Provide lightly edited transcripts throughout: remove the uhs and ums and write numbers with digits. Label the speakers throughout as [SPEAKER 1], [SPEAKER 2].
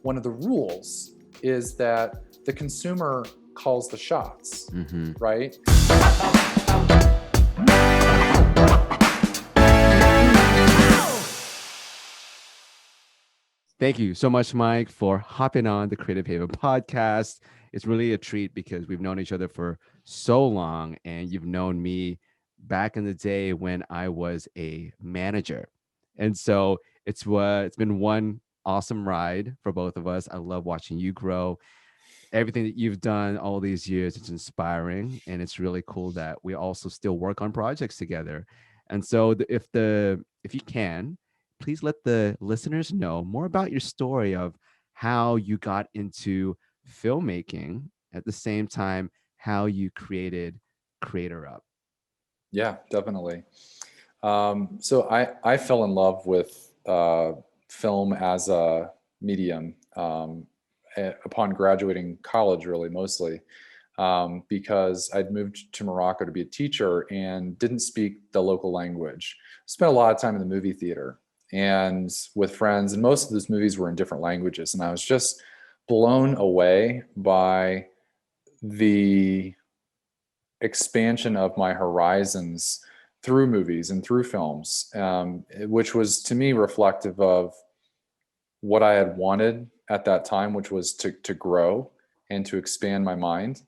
[SPEAKER 1] one of the rules is that the consumer calls the shots, right?
[SPEAKER 2] Thank you so much, Mike, for hopping on the Creative Haven podcast. It's really a treat because we've known each other for so long, and you've known me back in the day when I was a manager. And so it's been one awesome ride for both of us. I love watching you grow. Everything that you've done all these years, it's inspiring, and it's really cool that we also still work on projects together. And so if you can, please let the listeners know more about your story of how you got into filmmaking, at the same time how you created Creator Up.
[SPEAKER 1] Yeah, definitely. So I fell in love with film as a medium upon graduating college, really mostly, because I'd moved to Morocco to be a teacher and didn't speak the local language. Spent a lot of time in the movie theater and with friends, and most of those movies were in different languages, and I was just blown away by the expansion of my horizons through movies and through films, which was to me reflective of what I had wanted at that time, which was to grow and to expand my mind,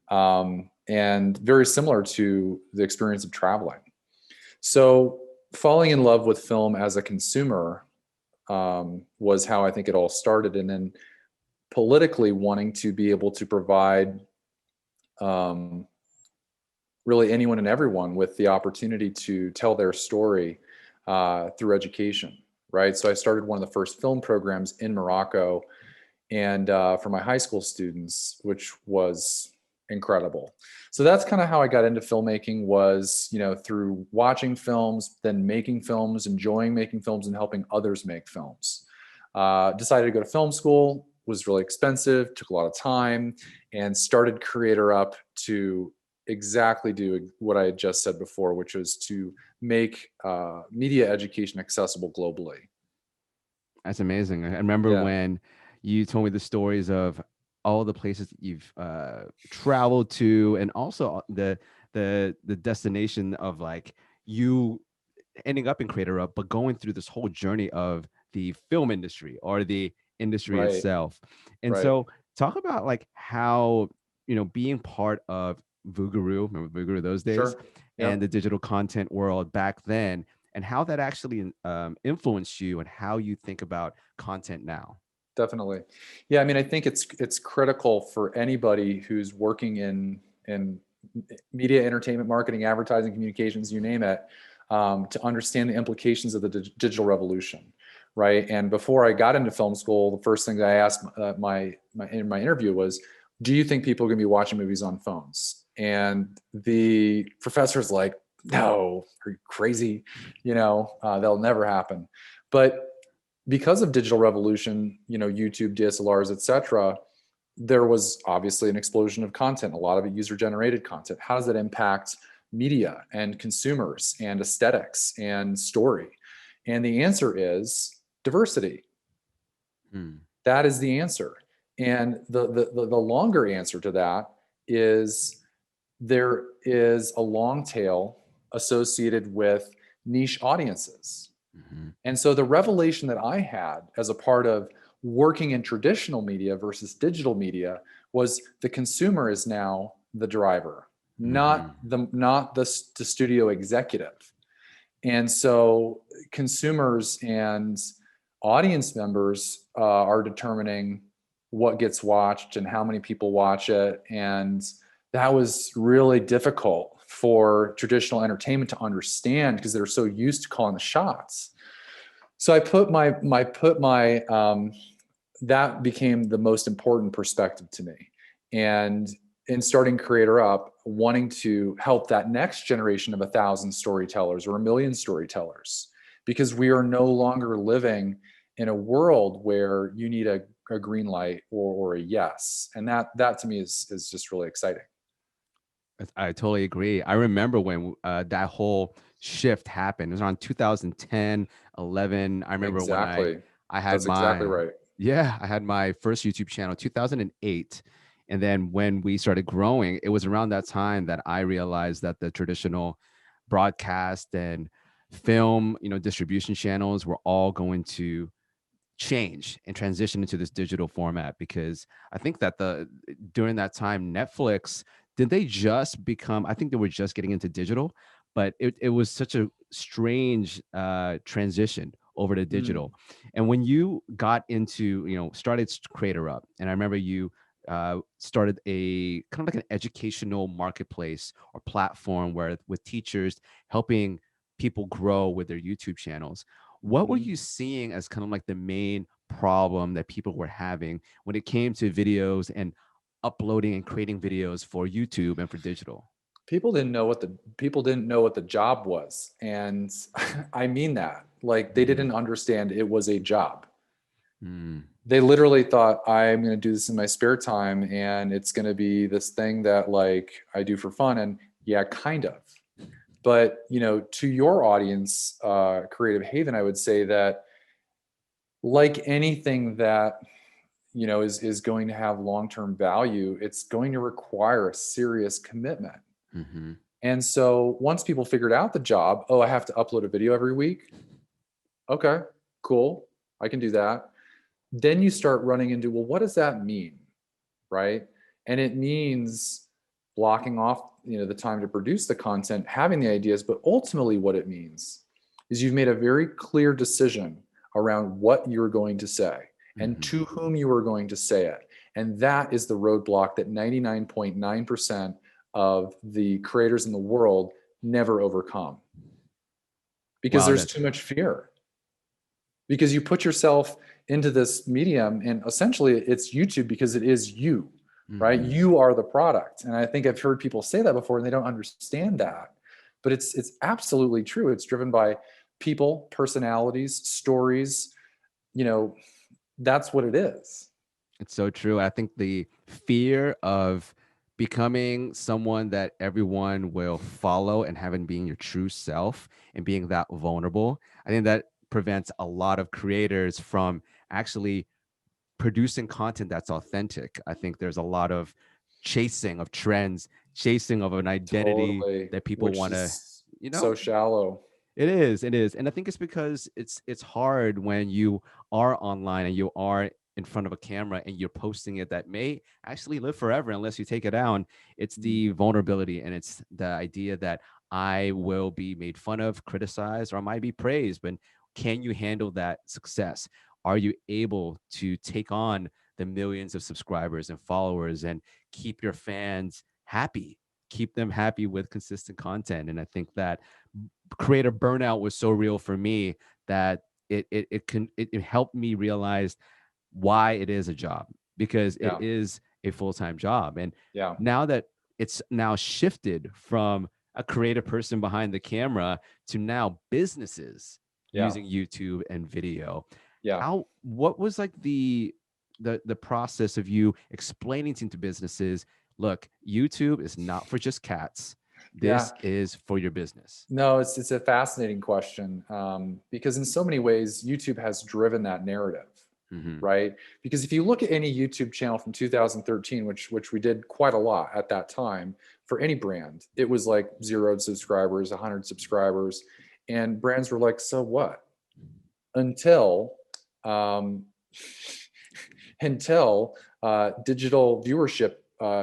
[SPEAKER 1] and very similar to the experience of traveling. So falling in love with film as a consumer was how I think it all started, and then politically wanting to be able to provide really anyone and everyone with the opportunity to tell their story through education, right? So I started one of the first film programs in Morocco, and for my high school students, which was incredible. So that's kind of how I got into filmmaking, was, through watching films, then making films, enjoying making films, and helping others make films. Decided to go to film school, was really expensive, took a lot of time, and started Creator Up to exactly do what I had just said before, which was to make media education accessible globally.
[SPEAKER 2] That's amazing. I remember
[SPEAKER 1] Yeah.
[SPEAKER 2] when you told me the stories of all the places that you've traveled to, and also the destination of like you ending up in Creator Up, but going through this whole journey of the film industry or the industry
[SPEAKER 1] Right.
[SPEAKER 2] itself. And
[SPEAKER 1] Right.
[SPEAKER 2] so talk about like how, being part of Vugaroo, remember Vugaroo those days,
[SPEAKER 1] Sure.
[SPEAKER 2] and
[SPEAKER 1] Yep.
[SPEAKER 2] the digital content world back then, and how that actually influenced you and how you think about content now.
[SPEAKER 1] Definitely. Yeah, I mean, I think it's critical for anybody who's working in media, entertainment, marketing, advertising, communications, you name it, to understand the implications of the digital revolution, right? And before I got into film school, the first thing that I asked in my interview was, "Do you think people are going to be watching movies on phones?" And the professor's like, "No, are you crazy? That'll never happen." But because of digital revolution, YouTube, DSLRs, etc., there was obviously an explosion of content, a lot of it user generated content. How does that impact media and consumers and aesthetics and story? And the answer is diversity. That is the answer. And the longer answer to that is there is a long tail associated with niche audiences. And so the revelation that I had as a part of working in traditional media versus digital media was the consumer is now the driver, not the studio executive. And so consumers and audience members are determining what gets watched and how many people watch it. And that was really difficult for traditional entertainment to understand because they're so used to calling the shots. So I put my that became the most important perspective to me. And in starting Creator Up, wanting to help that next generation of 1,000 storytellers or 1,000,000 storytellers, because we are no longer living in a world where you need a green light or a yes. And that to me is just really exciting.
[SPEAKER 2] I totally agree. I remember when that whole shift happened. It was around 2010, 11. I remember when
[SPEAKER 1] Exactly.
[SPEAKER 2] I had
[SPEAKER 1] That's exactly
[SPEAKER 2] my
[SPEAKER 1] right.
[SPEAKER 2] Yeah, I had my first YouTube channel 2008. And then when we started growing, it was around that time that I realized that the traditional broadcast and film, distribution channels were all going to change and transition into this digital format, because I think that during that time Netflix, did they just become, I think they were just getting into digital, but it was such a strange transition over to
[SPEAKER 1] Mm.
[SPEAKER 2] digital. And when you got into, started Creator Up, and I remember you started a kind of like an educational marketplace or platform where with teachers helping people grow with their YouTube channels. What were
[SPEAKER 1] Mhm.
[SPEAKER 2] you seeing as kind of like the main problem that people were having when it came to videos and uploading and creating videos for YouTube and for digital?
[SPEAKER 1] People didn't know what the job was, and I mean that. Like, they
[SPEAKER 2] Mhm.
[SPEAKER 1] didn't understand it was a job.
[SPEAKER 2] Mm.
[SPEAKER 1] They literally thought, I'm going to do this in my spare time, and it's going to be this thing that like I do for fun. And yeah, kind of. But to your audience, Creative Haven, I would say that, like anything that is going to have long-term value, it's going to require a serious commitment.
[SPEAKER 2] Mhm.
[SPEAKER 1] And so once people figured out the job, oh, I have to upload a video every week. Okay, cool. I can do that. Then you start running into, well, what does that mean? Right? And it means blocking off, the time to produce the content, having the ideas, but ultimately what it means is you've made a very clear decision around what you're going to say and
[SPEAKER 2] Mhm.
[SPEAKER 1] to whom you are going to say it. And that is the roadblock that 99.9% of the creators in the world never overcome, because
[SPEAKER 2] Wow,
[SPEAKER 1] there's
[SPEAKER 2] that's
[SPEAKER 1] too much fear. Because you put yourself into this medium, and essentially it's YouTube because it is you, right?
[SPEAKER 2] mhm.
[SPEAKER 1] You are the product. And I think I've heard people say that before and they don't understand that. But it's absolutely true. It's driven by people, personalities, stories, you know, that's what it is.
[SPEAKER 2] It's so true. I think the fear of becoming someone that everyone will follow and having being your true self and being that vulnerable, I think that prevents a lot of creators from actually producing content that's authentic. I think there's a lot of chasing of trends, chasing of an identity
[SPEAKER 1] Totally.
[SPEAKER 2] that people
[SPEAKER 1] Which
[SPEAKER 2] want to,
[SPEAKER 1] is
[SPEAKER 2] you
[SPEAKER 1] so
[SPEAKER 2] know,
[SPEAKER 1] shallow.
[SPEAKER 2] it is, and I think it's because it's hard when you are online and you are in front of a camera and you're posting it that may actually live forever unless you take it down. It's
[SPEAKER 1] Mm.
[SPEAKER 2] the vulnerability and it's the idea that I will be made fun of, criticized, or I might be praised. But can you handle that success? Are you able to take on the millions of subscribers and followers and keep your fans happy? Keep them happy with consistent content. And I think that creator burnout was so real for me that it helped me realize why it is a job, because it
[SPEAKER 1] Yeah.
[SPEAKER 2] is a full-time job. And
[SPEAKER 1] Yeah.
[SPEAKER 2] now that it's now shifted from a creative person behind the camera to now businesses
[SPEAKER 1] Yeah.
[SPEAKER 2] using YouTube and video,
[SPEAKER 1] Yeah.
[SPEAKER 2] how what was like the process of you explaining to businesses, look, YouTube is not for just cats,
[SPEAKER 1] Yeah.
[SPEAKER 2] this is for your business?
[SPEAKER 1] No, it's a fascinating question, because in so many ways, YouTube has driven that narrative,
[SPEAKER 2] Hmm.
[SPEAKER 1] right? Because if you look at any YouTube channel from 2013, which we did quite a lot at that time for any brand, it was like 0 subscribers, 100 subscribers, and brands were like, so what? Until um, until digital viewership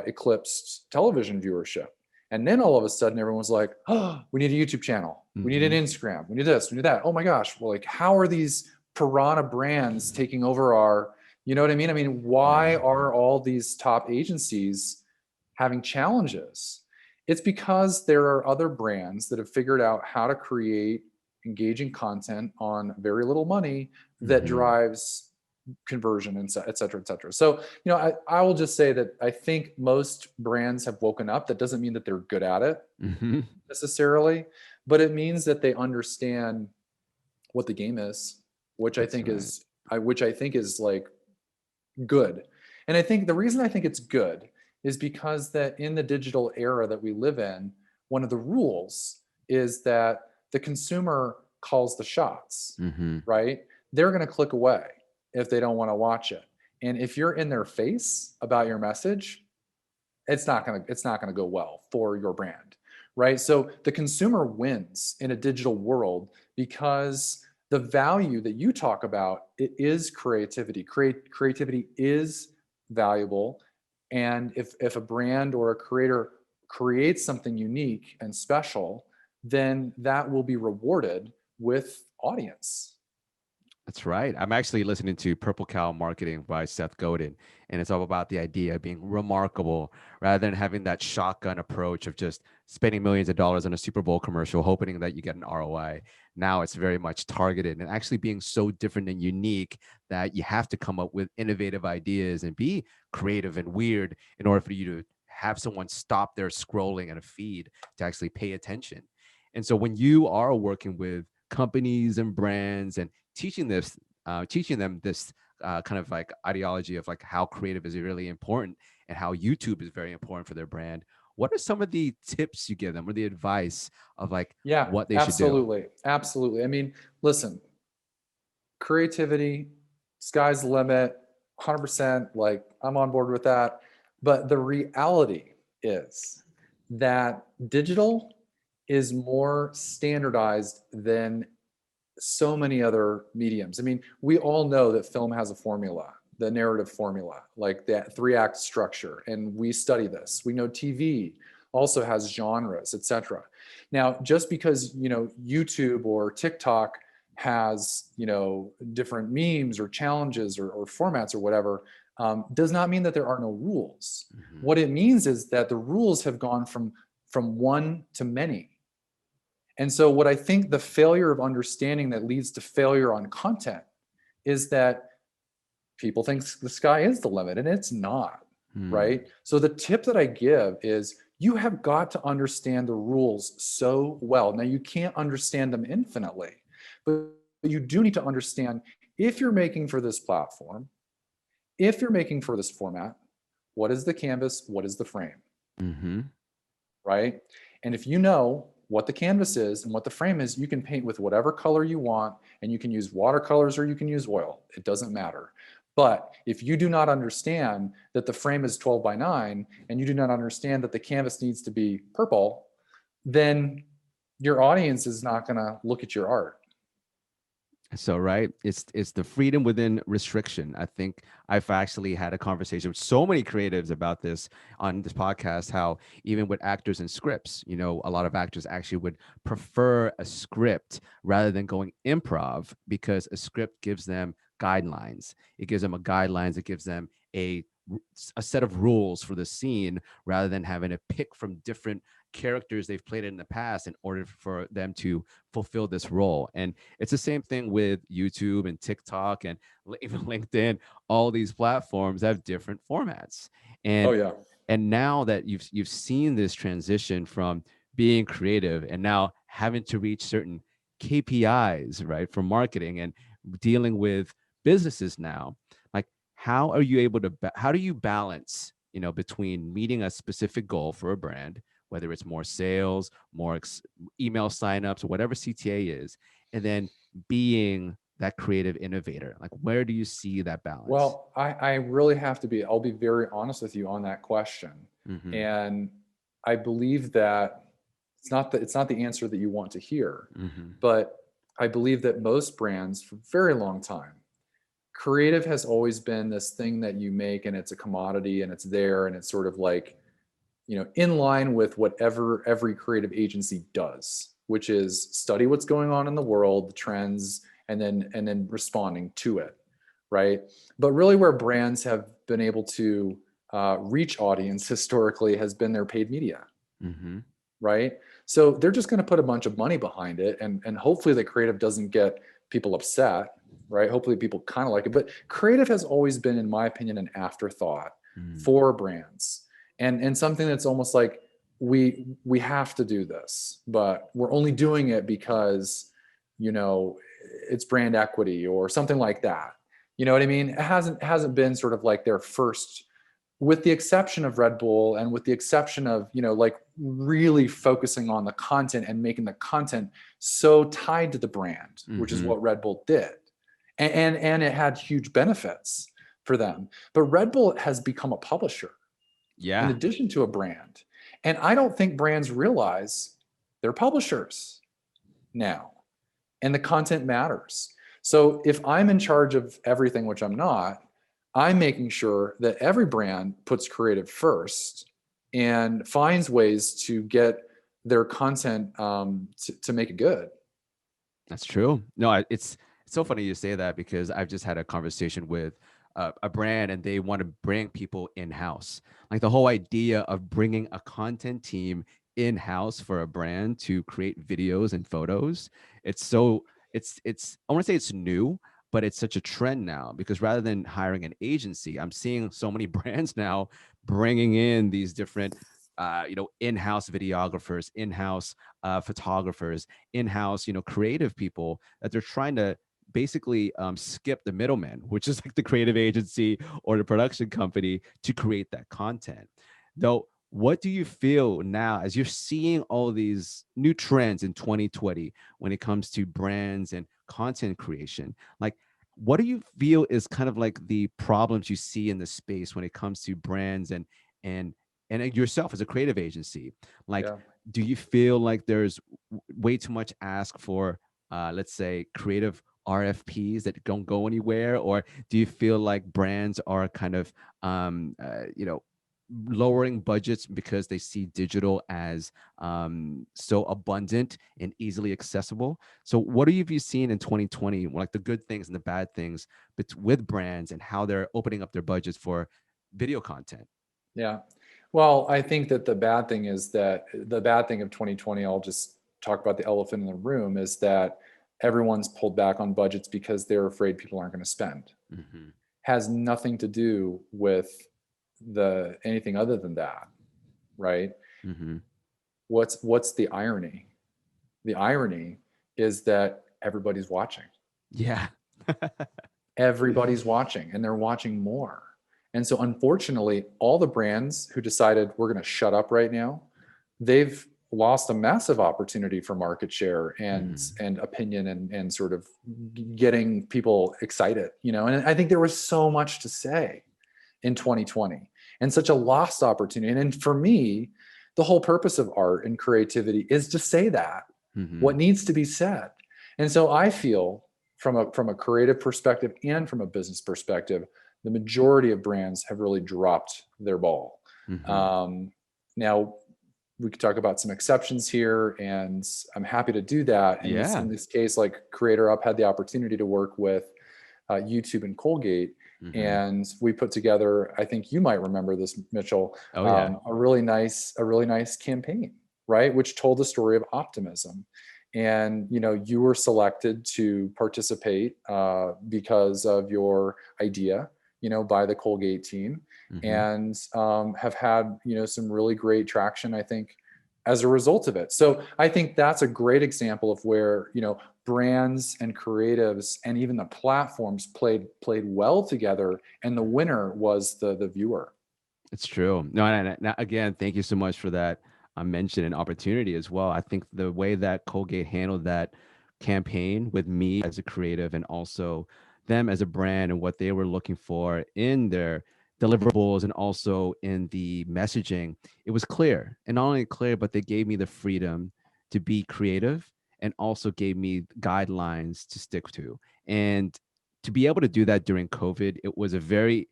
[SPEAKER 1] eclipsed television viewership. And then all of a sudden, everyone was like, oh, we need a YouTube channel. We need an
[SPEAKER 2] Hmm.
[SPEAKER 1] Instagram. We need this. We need that. Oh my gosh. Well, like, how are these piranha brands taking over our, you know what I mean? I mean,
[SPEAKER 2] Yeah.
[SPEAKER 1] why are all these top agencies having challenges? It's because there are other brands that have figured out how to create engaging content on very little money that
[SPEAKER 2] Hmm.
[SPEAKER 1] drives conversion, and et cetera, et cetera. So, I will just say that I think most brands have woken up. That doesn't mean that they're good at it
[SPEAKER 2] Hmm.
[SPEAKER 1] necessarily, but it means that they understand what the game is, which I
[SPEAKER 2] That's
[SPEAKER 1] think
[SPEAKER 2] right.
[SPEAKER 1] is, which I think is like good. And I think the reason I think it's good is because that in the digital era that we live in, one of the rules is that the consumer calls the shots,
[SPEAKER 2] Hmm.
[SPEAKER 1] right? They're going to click away. if they don't want to watch it. And if you're in their face about your message, it's not gonna go well for your brand, right? So the consumer wins in a digital world because the value that you talk about, it is creativity. Creativity is valuable, and if a brand or a creator creates something unique and special, then that will be rewarded with audience.
[SPEAKER 2] That's right. I'm actually listening to Purple Cow Marketing by Seth Godin, and it's all about the idea of being remarkable rather than having that shotgun approach of just spending millions of dollars on a Super Bowl commercial, hoping that you get an ROI. Now it's very much targeted and actually being so different and unique that you have to come up with innovative ideas and be creative and weird in order for you to have someone stop their scrolling at a feed to actually pay attention. And so when you are working with companies and brands and teaching them this kind of like ideology of like how creative is really important and how YouTube is very important for their brand. What are some of the tips you give them or the advice of like
[SPEAKER 1] Yeah,
[SPEAKER 2] what they should do?
[SPEAKER 1] absolutely. Absolutely. I mean, listen, creativity, sky's the limit, 100%. Like, I'm on board with that. But the reality is that digital is more standardized than so many other mediums. I mean, we all know that film has a formula, the narrative formula, like that 3-act structure, and we study this. We know TV also has genres, etc. Now, just because, YouTube or TikTok has, different memes or challenges or formats or whatever, does not mean that there are no rules.
[SPEAKER 2] Mhm.
[SPEAKER 1] What it means is that the rules have gone from one to many. And so, what I think the failure of understanding that leads to failure on content is that people think the sky is the limit, and it's not,
[SPEAKER 2] Hmm.
[SPEAKER 1] right? So, the tip that I give is you have got to understand the rules so well. Now, you can't understand them infinitely, but you do need to understand, if you're making for this platform, if you're making for this format, what is the canvas? What is the frame?
[SPEAKER 2] Hmm.
[SPEAKER 1] Right? And if you know what the canvas is and what the frame is, you can paint with whatever color you want, and you can use watercolors or you can use oil. It doesn't matter. But if you do not understand that the frame is 12 by 9 and you do not understand that the canvas needs to be purple, then your audience is not going to look at your art.
[SPEAKER 2] So right, it's the freedom within restriction. I think I've actually had a conversation with so many creatives about this on this podcast. How even with actors and scripts, a lot of actors actually would prefer a script rather than going improv because a script gives them guidelines. It gives them a guidelines. It gives them a set of rules for the scene rather than having to pick from different characters they've played in the past in order for them to fulfill this role. And it's the same thing with YouTube and TikTok and even LinkedIn. All these platforms have different formats.
[SPEAKER 1] Oh
[SPEAKER 2] And
[SPEAKER 1] yeah.
[SPEAKER 2] now that you've seen this transition from being creative and now having to reach certain KPIs, right, for marketing and dealing with businesses now, like how are you able to how do you balance, between meeting a specific goal for a brand, whether it's more sales, more email signups, or whatever CTA is, and then being that creative innovator? Like, where do you see that balance?
[SPEAKER 1] Well, I really have to be, I'll be very honest with you on that question.
[SPEAKER 2] Mm-hmm.
[SPEAKER 1] And I believe that it's not the answer that you want to hear,
[SPEAKER 2] Mm-hmm.
[SPEAKER 1] but I believe that most brands for a very long time, creative has always been this thing that you make and it's a commodity and it's there and it's sort of like, in line with whatever every creative agency does, which is study what's going on in the world, the trends, and then responding to it, right? But really, where brands have been able to reach audience historically has been their paid media,
[SPEAKER 2] Mm-hmm.
[SPEAKER 1] right? So they're just going to put a bunch of money behind it, and hopefully the creative doesn't get people upset, right? Hopefully people kind of like it, but creative has always been, in my opinion, an afterthought
[SPEAKER 2] Mm-hmm.
[SPEAKER 1] for brands, and something that's almost like we have to do this, but we're only doing it because you know it's brand equity or something like that. You know what I mean? It hasn't been sort of like their first, with the exception of Red Bull and with the exception of, like really focusing on the content and making the content so tied to the brand, which is
[SPEAKER 2] Mm-hmm.
[SPEAKER 1] what Red Bull did. and it had huge benefits for them. But Red Bull has become a publisher in
[SPEAKER 2] Yeah,
[SPEAKER 1] addition to a brand. And I don't think brands realize they're publishers now, and the content matters. So if I'm in charge of everything, which I'm not, I'm making sure that every brand puts creative first and finds ways to get their content to make it good.
[SPEAKER 2] that's true. No, it's so funny you say that because I've just had a conversation with a brand and they want to bring people in house. Like the whole idea of bringing a content team in house for a brand to create videos and photos. It's so it's I want to say it's new, but it's such a trend now because rather than hiring an agency, I'm seeing so many brands now bringing in these different in-house videographers, in-house photographers, in-house, creative people that they're trying to basically skip the middleman, which is like the creative agency or the production company to create that content. Though, what do you feel now as you're seeing all these new trends in 2020 when it comes to brands and content creation? Like, what do you feel is kind of like the problems you see in the space when it comes to brands and and yourself as a creative agency? Like,
[SPEAKER 1] Yeah.
[SPEAKER 2] do you feel like there's way too much ask for let's say creative RFPs that don't go anywhere, or do you feel like brands are kind of lowering budgets because they see digital as so abundant and easily accessible? So what have you seen in 2020, like the good things and the bad things with brands and how they're opening up their budgets for video content?
[SPEAKER 1] Yeah. Well, I think that the bad thing is that the bad thing of 2020, I'll just talk about the elephant in the room, is that everyone's pulled back on budgets because they're afraid people aren't going to spend.
[SPEAKER 2] Hmm.
[SPEAKER 1] Has nothing to do with the anything other than that, right?
[SPEAKER 2] Hmm.
[SPEAKER 1] What's the irony? The irony is that everybody's watching.
[SPEAKER 2] Yeah.
[SPEAKER 1] Everybody's watching and they're watching more. And so unfortunately, all the brands who decided we're going to shut up right now, they've lost a massive opportunity for market share
[SPEAKER 2] Mhm.
[SPEAKER 1] and opinion and sort of getting people excited, And I think there was so much to say in 2020 and such a lost opportunity. And for me, the whole purpose of art and creativity is to say that what
[SPEAKER 2] Mhm.
[SPEAKER 1] needs to be said. And so I feel from a creative perspective and from a business perspective, the majority of brands have really dropped their ball.
[SPEAKER 2] Mhm.
[SPEAKER 1] Now we could talk about some exceptions here, and I'm happy to do that. And this
[SPEAKER 2] Yeah.
[SPEAKER 1] in this case, like Creator Up had the opportunity to work with YouTube and Colgate,
[SPEAKER 2] Mhm.
[SPEAKER 1] and we put together. I think you might remember this, Mitchell,
[SPEAKER 2] Oh, yeah.
[SPEAKER 1] a really nice campaign, right? Which told the story of optimism. And you were selected to participate because of your idea, by the Colgate team,
[SPEAKER 2] Mhm.
[SPEAKER 1] and have had some really great traction, I think, as a result of it. So I think that's a great example of where brands and creatives and even the platforms played well together, and the winner was the viewer.
[SPEAKER 2] It's true. No, and again, thank you so much for that mention and opportunity as well. I think the way that Colgate handled that campaign with me as a creative and also them as a brand and what they were looking for in their deliverables and also in the messaging, it was clear. And not only clear, but they gave me the freedom to be creative and also gave me guidelines to stick to. And to be able to do that during COVID, it was a very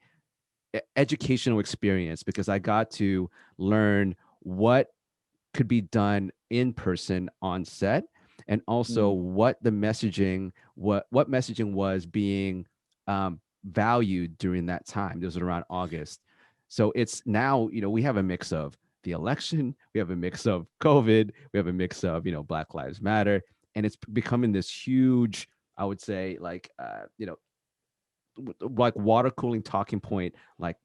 [SPEAKER 2] educational experience because I got to learn what could be done in person on set and also
[SPEAKER 1] Mm,
[SPEAKER 2] what the messaging what messaging was being valued during that time. This was around August. So it's now, we have a mix of the election, we have a mix of COVID, we have a mix of, Black Lives Matter, and it's becoming this huge, I would say, like water cooling talking point, like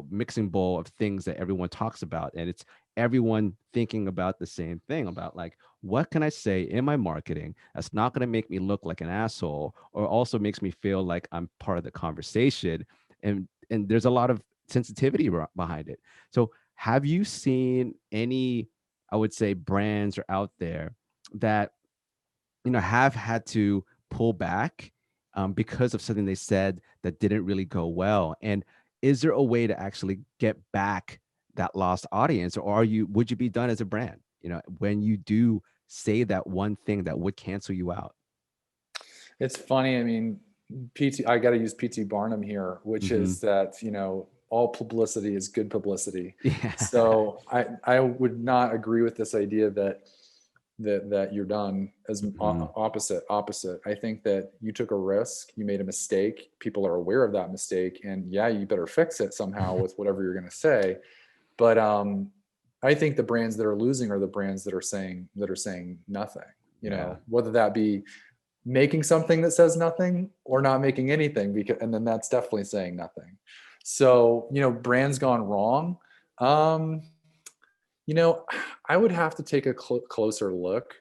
[SPEAKER 2] mixing bowl of things that everyone talks about, and it's everyone thinking about the same thing about like, what can I say in my marketing that's not going to make me look like an asshole or also makes me feel like I'm part of the conversation? And there's a lot of sensitivity behind it. So have you seen any, I would say, brands are out there that have had to pull back because of something they said that didn't really go well? And is there a way to actually get back that lost audience, or would you be done as a brand? When you do say that one thing that would cancel you out.
[SPEAKER 1] It's funny. I mean, I got to use PT Barnum here, which
[SPEAKER 2] Hmm.
[SPEAKER 1] is that, all publicity is good publicity.
[SPEAKER 2] Yeah.
[SPEAKER 1] So I would not agree with this idea that you're done as
[SPEAKER 2] Hmm.
[SPEAKER 1] opposite. I think that you took a risk, you made a mistake, people are aware of that mistake, and yeah, you better fix it somehow with whatever you're going to say. But I think the brands that are losing are the brands that are saying nothing,
[SPEAKER 2] Yeah.
[SPEAKER 1] whether that be making something that says nothing or not making anything, and then that's definitely saying nothing. So, brands gone wrong. um you know I would have to take a closer look,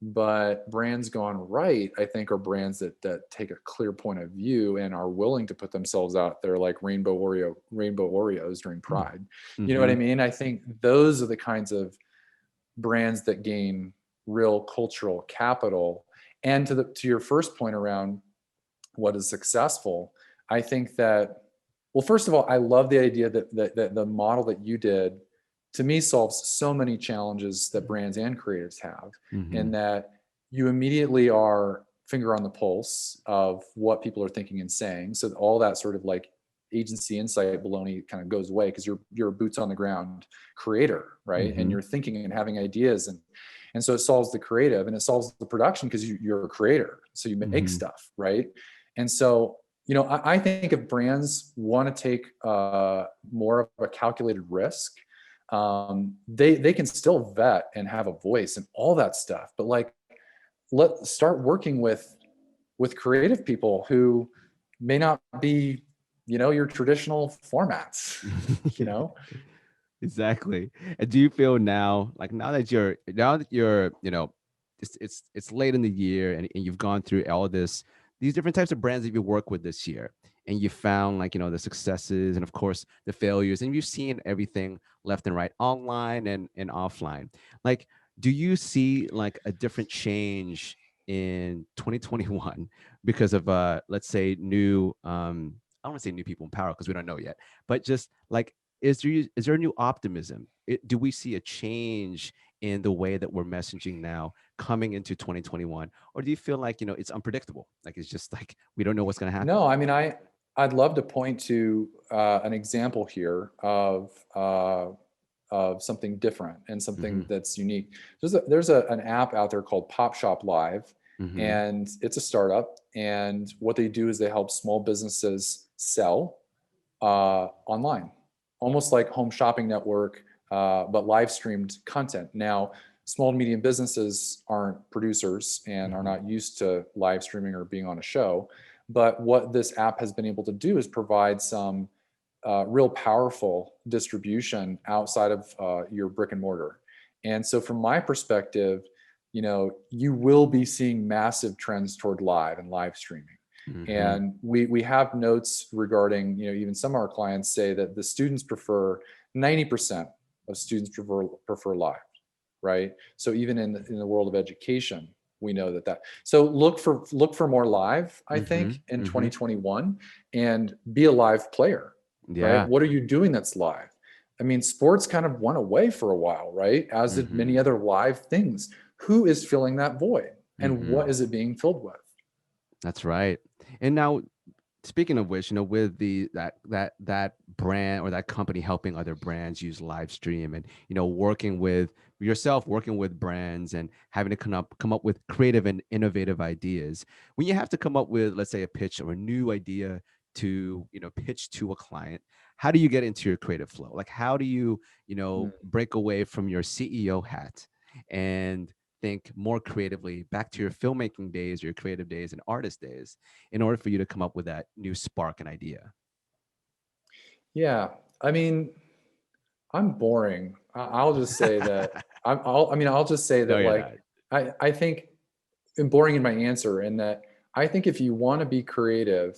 [SPEAKER 1] but brands gone right, I think, are brands that take a clear point of view and are willing to put themselves out there, like rainbow Oreos during Pride. You know what
[SPEAKER 2] Mm-hmm.
[SPEAKER 1] I mean? I think those are the kinds of brands that gain real cultural capital. And to your first point around what is successful, I think that, well, first of all, I love the idea that the model that you did, to me, solves so many challenges that brands and creatives have, in
[SPEAKER 2] Hmm.
[SPEAKER 1] that you immediately are finger on the pulse of what people are thinking and saying. So all that sort of like agency insight baloney kind of goes away, because you're a boots on the ground creator, right? And
[SPEAKER 2] Hmm.
[SPEAKER 1] you're thinking and having ideas, and so it solves the creative and it solves the production, because you're a creator, so you make
[SPEAKER 2] Hmm.
[SPEAKER 1] stuff, right? And so, I think if brands want to take more of a calculated risk, they can still vet and have a voice and all that stuff. But like, let's start working with creative people who may not be, your traditional formats. you
[SPEAKER 2] Yeah.
[SPEAKER 1] know
[SPEAKER 2] Exactly. And do you feel now that you're, it's late in the year, and you've gone through all these different types of brands that you work with this year, and you found, the successes and of course the failures, and you've seen everything left and right, online and offline. Like, do you see like a different change in 2021 because of let's say new I don't want to say new people in power because we don't know yet, but just like, is there a new optimism? Do we see a change in the way that we're messaging now coming into 2021, or do you feel like it's unpredictable? Like, it's just like we don't know what's going to happen.
[SPEAKER 1] No, I mean, I'd love to point to an example here of something different and
[SPEAKER 2] Hmm.
[SPEAKER 1] something that's unique. An app out there called Pop Shop Live,
[SPEAKER 2] Hmm.
[SPEAKER 1] and it's a startup. And what they do is they help small businesses sell online, almost like Home Shopping Network, but live streamed content. Now, small and medium businesses aren't producers and are
[SPEAKER 2] Hmm.
[SPEAKER 1] not used to live streaming or being on a show. But what this app has been able to do is provide some real powerful distribution outside of your brick and mortar. And so, from my perspective, you will be seeing massive trends toward live and live streaming.
[SPEAKER 2] Hmm.
[SPEAKER 1] And we have notes regarding, even some of our clients say that the students prefer 90% of students prefer live, right? So even in the world of education, we know that. So look for more live, I
[SPEAKER 2] Hmm.
[SPEAKER 1] think, in
[SPEAKER 2] Hmm.
[SPEAKER 1] 2021, and be a live player, right?
[SPEAKER 2] Yeah.
[SPEAKER 1] What are you doing that's live? I mean, sports kind of went away for a while, right? As did
[SPEAKER 2] Hmm.
[SPEAKER 1] many other live things. Who is filling that void, and
[SPEAKER 2] Hmm.
[SPEAKER 1] what is it being filled with?
[SPEAKER 2] That's right. And now, speaking of which, with that brand or that company helping other brands use live stream, and working with yourself, working with brands, and having to come up with creative and innovative ideas. When you have to come up with, let's say, a pitch or a new idea to pitch to a client, how do you get into your creative flow? Like, how do you break away from your CEO hat and think more creatively back to your filmmaking days, your creative days, and artist days, in order for you to come up with that new spark and idea?
[SPEAKER 1] Yeah, I mean, I'm boring. I'll just say that. I'll just say
[SPEAKER 2] No,
[SPEAKER 1] that,
[SPEAKER 2] you're
[SPEAKER 1] like,
[SPEAKER 2] not.
[SPEAKER 1] I think, and boring in my answer, in that I think if you want to be creative,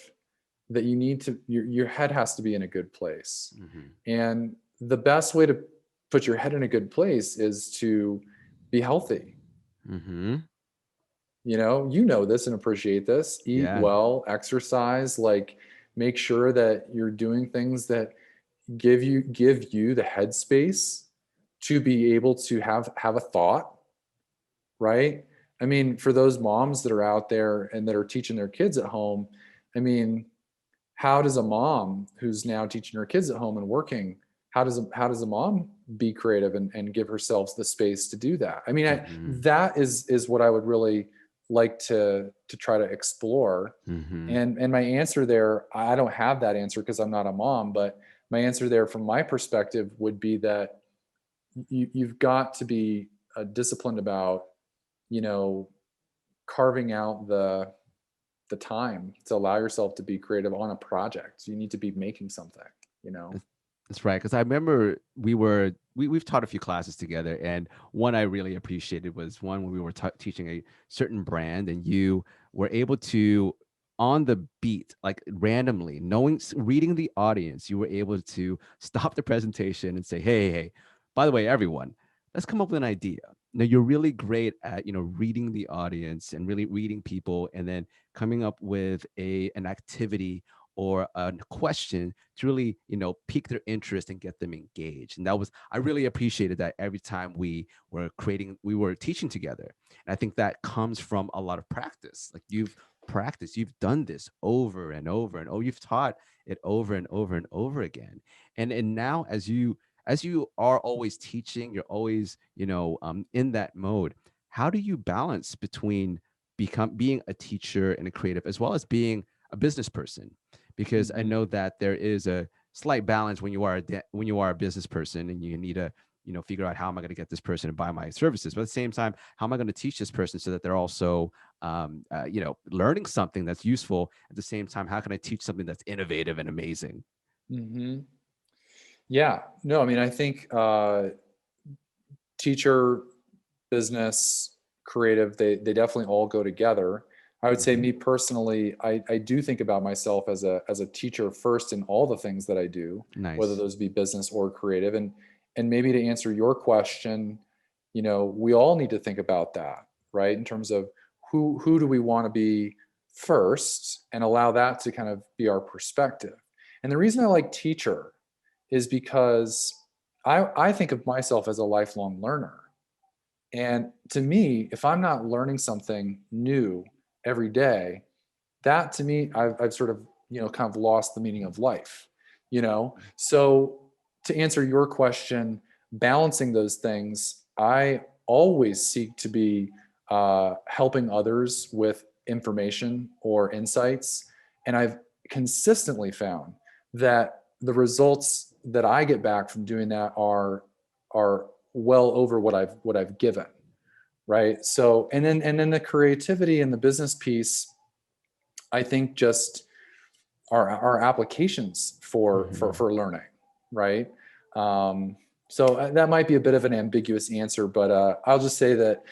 [SPEAKER 1] that you need to your head has to be in a good place.
[SPEAKER 2] Hmm.
[SPEAKER 1] And the best way to put your head in a good place is to be healthy.
[SPEAKER 2] Hmm.
[SPEAKER 1] You know this and appreciate this. Eat
[SPEAKER 2] Yeah.
[SPEAKER 1] well, exercise, like make sure that you're doing things that give you the headspace to be able to have a thought, right? I mean, for those moms that are out there and that are teaching their kids at home, I mean, how does a mom who's now teaching her kids at home and working, how does a mom be creative and give herself the space to do that? I mean,
[SPEAKER 2] Hmm.
[SPEAKER 1] that is what I would really like to try to explore.
[SPEAKER 2] Hmm.
[SPEAKER 1] And my answer there, I don't have that answer because I'm not a mom, but my answer there from my perspective would be that you've got to be disciplined about, you know, carving out the time to allow yourself to be creative on a project. You need to be making something, you know.
[SPEAKER 2] That's right. Because I remember we've taught a few classes together, and one I really appreciated was one when we were teaching a certain brand, and you were able to, on the beat, like randomly, reading the audience, you were able to stop the presentation and say, hey, by the way, everyone, let's come up with an idea. Now you're really great at reading the audience and really reading people, and then coming up with an activity or a question to really pique their interest and get them engaged. And I really appreciated that every time we were teaching together. And I think that comes from a lot of practice. Like you've done this over and over, and you've taught it over and over and over again. And now, as you are always teaching, you're always in that mode. How do you balance between being a teacher and a creative, as well as being a business person? Because I
[SPEAKER 1] Hmm.
[SPEAKER 2] know that there is a slight balance when when you are a business person, and you need to figure out, how am I going to get this person to buy my services, but at the same time, how am I going to teach this person so that they're also learning something that's useful? At the same time, how can I teach something that's innovative and amazing?
[SPEAKER 1] Hmm. Yeah, no, I mean, I think teacher, business, creative, they definitely all go together. I would say
[SPEAKER 2] Hmm.
[SPEAKER 1] me personally, I do think about myself as a teacher first in all the things that I do, whether
[SPEAKER 2] Nice.
[SPEAKER 1] those be business or creative. And maybe to answer your question, we all need to think about that, right? In terms of who do we want to be first and allow that to kind of be our perspective. And the reason I like teacher is because I think of myself as a lifelong learner. And to me, if I'm not learning something new every day, that to me, I've sort of, kind of lost the meaning of life. So to answer your question, balancing those things, I always seek to be helping others with information or insights. And I've consistently found that the results that I get back from doing that are well over what I've given, right? So and then the creativity and the business piece, I think just are applications for for
[SPEAKER 2] Hmm.
[SPEAKER 1] for learning, right? So that might be a bit of an ambiguous answer, but I'll just say that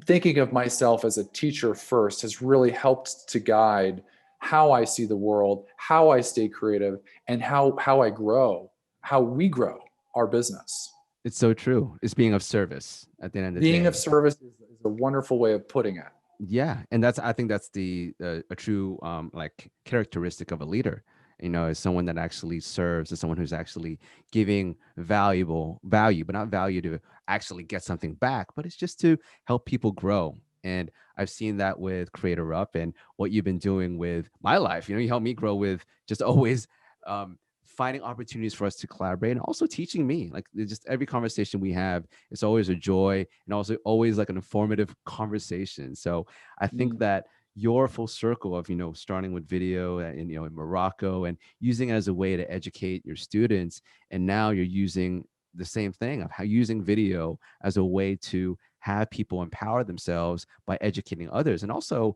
[SPEAKER 1] thinking of myself as a teacher first has really helped to guide how I see the world, how I stay creative, and how I grow, how we grow our business.
[SPEAKER 2] It's so true. It's being of service at the end of the
[SPEAKER 1] Being of
[SPEAKER 2] day.
[SPEAKER 1] service is a wonderful way of putting it.
[SPEAKER 2] Yeah, and I think that's the a true like characteristic of a leader. Is someone that actually serves, is someone who's actually giving valuable value, but not value to actually get something back, but it's just to help people grow. And I've seen that with Creator Up and what you've been doing with my life. You helped me grow with just always finding opportunities for us to collaborate, and also teaching me. Like, just every conversation we have, it's always a joy, and also always like an informative conversation. So I think
[SPEAKER 1] Mm,
[SPEAKER 2] that your full circle of starting with video and in Morocco, and using it as a way to educate your students, and now you're using the same thing of how using video as a way to have people empower themselves by educating others, and also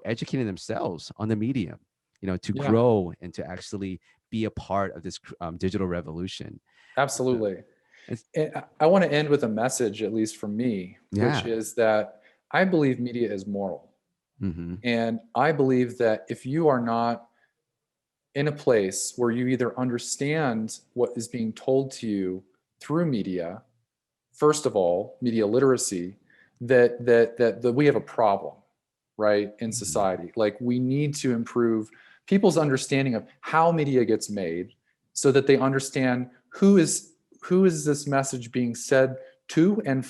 [SPEAKER 2] educating themselves on the medium, to
[SPEAKER 1] yeah,
[SPEAKER 2] grow and to actually be a part of this digital revolution. So
[SPEAKER 1] absolutely.
[SPEAKER 2] it's,
[SPEAKER 1] And I want to end with a message, at least from me, which
[SPEAKER 2] yeah.
[SPEAKER 1] is that I believe media is moral.
[SPEAKER 2] Hmm.
[SPEAKER 1] And I believe that if you are not in a place where you either understand what is being told to you through media, first of all, media literacy, that we have a problem. right, in society. Like, we need to improve people's understanding of how media gets made so that they understand who is this message being said to and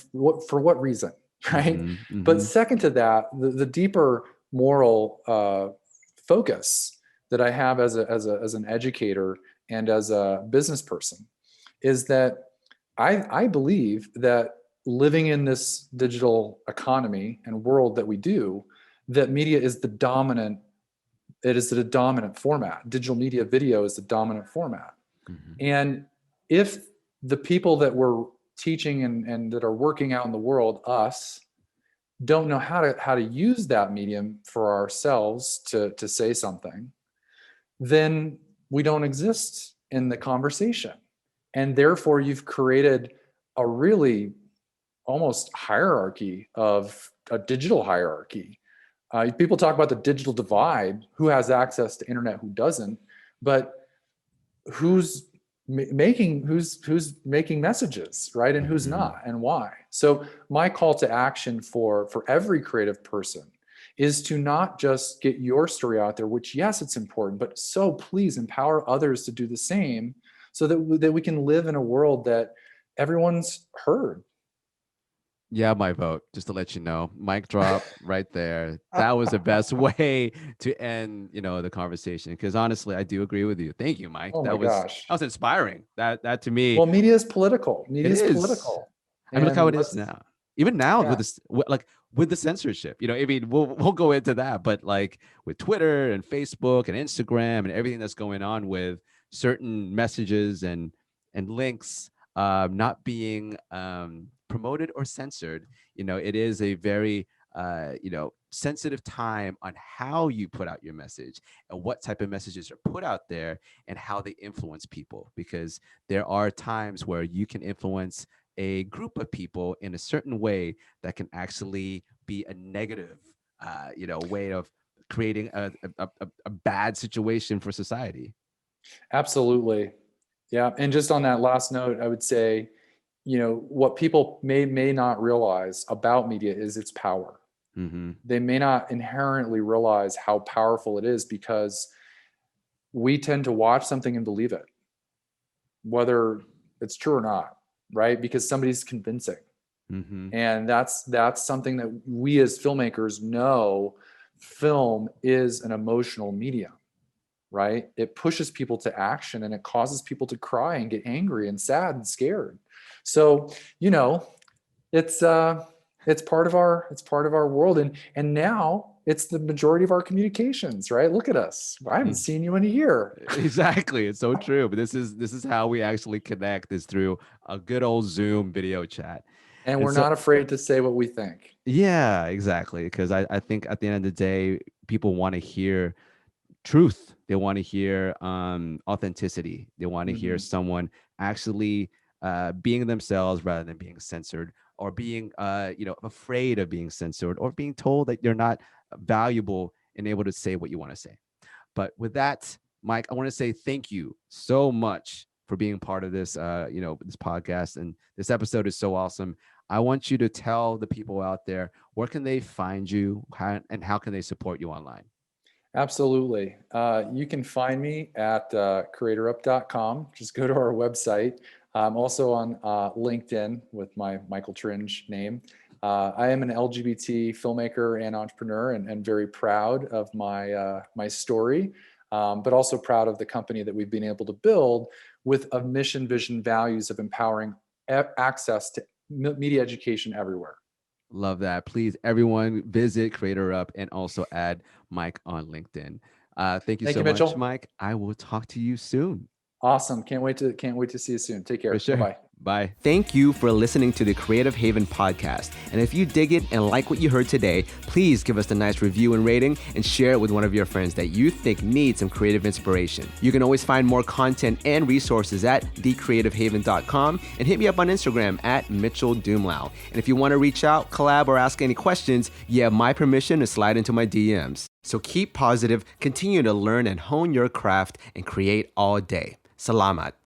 [SPEAKER 1] for what reason, right? But second to that, the deeper moral focus that I have as an educator and as a business person is that I believe that living in this digital economy and world that we do, that media is the dominant format. Digital media, video is the dominant format. And if the people that we're teaching and that are working out in the world, us, don't know how to use that medium for ourselves to say something, then we don't exist in the conversation. And therefore, you've created a really almost hierarchy of a digital hierarchy. People talk about the digital divide, who has access to internet, who doesn't, but who's making messages, right? And who's not, and why. So my call to action for every creative person is to not just get your story out there, which, yes, it's important, but so please empower others to do the same so that we can live in a world that everyone's heard.
[SPEAKER 2] Yeah, my vote, just to let you know. Mic drop right there. That was the best way to end, the conversation. Because honestly, I do agree with you. Thank you, Mike.
[SPEAKER 1] Oh my gosh.
[SPEAKER 2] That was inspiring. That to me.
[SPEAKER 1] Well, media is political.
[SPEAKER 2] It is
[SPEAKER 1] political.
[SPEAKER 2] I mean, look how it is now. Even now
[SPEAKER 1] Yeah.
[SPEAKER 2] with the censorship, I mean, we'll go into that, but like with Twitter and Facebook and Instagram and everything that's going on with certain messages and links not being promoted or censored, it is a very sensitive time on how you put out your message and what type of messages are put out there and how they influence people, because there are times where you can influence a group of people in a certain way that can actually be a negative way of creating a bad situation for society.
[SPEAKER 1] Absolutely. Yeah. And just on that last note, I would say, what people may not realize about media is its power. They may not inherently realize how powerful it is, because we tend to watch something and believe it, whether it's true or not, right? Because somebody's convincing. And that's something that we as filmmakers know. Film is an emotional medium, right? It pushes people to action and it causes people to cry and get angry and sad and scared. So, it's part of our world. And now it's the majority of our communications, right? Look at us. I haven't seen you in a year.
[SPEAKER 2] Exactly. It's so true. But this is how we actually connect, is through a good old Zoom video chat.
[SPEAKER 1] And we're not afraid to say what we think.
[SPEAKER 2] Yeah, exactly. Because I think at the end of the day, people want to hear truth. They want to hear authenticity. They want to hear someone actually being themselves rather than being censored, or being afraid of being censored, or being told that you're not valuable and able to say what you want to say. But with that, Mike, I want to say thank you so much for being part of this this podcast. And this episode is so awesome. I want you to tell the people out there, where can they find you, and how can they support you online?
[SPEAKER 1] Absolutely. You can find me at creatorup.com. Just go to our website. I'm also on LinkedIn with my Mitchel Tringe name. I am an LGBT filmmaker and entrepreneur, and very proud of my story, but also proud of the company that we've been able to build with a mission, vision, values of empowering access to media education everywhere.
[SPEAKER 2] Love that. Please, everyone, visit Creator Up and also add Mike on LinkedIn. Thank you so much,
[SPEAKER 1] Mitchel.
[SPEAKER 2] Mike. I will talk to you soon.
[SPEAKER 1] Awesome. Can't wait to see you soon. Take care.
[SPEAKER 2] For sure.
[SPEAKER 1] Bye-bye.
[SPEAKER 2] Bye.
[SPEAKER 3] Thank you for listening to the Creative Haven podcast. And if you dig it and like what you heard today, please give us a nice review and rating, and share it with one of your friends that you think needs some creative inspiration. You can always find more content and resources at thecreativehaven.com, and hit me up on Instagram at Mitchel Dumlao. And if you want to reach out, collab, or ask any questions, you have my permission to slide into my DMs. So keep positive, continue to learn and hone your craft, and create all day. Salamat.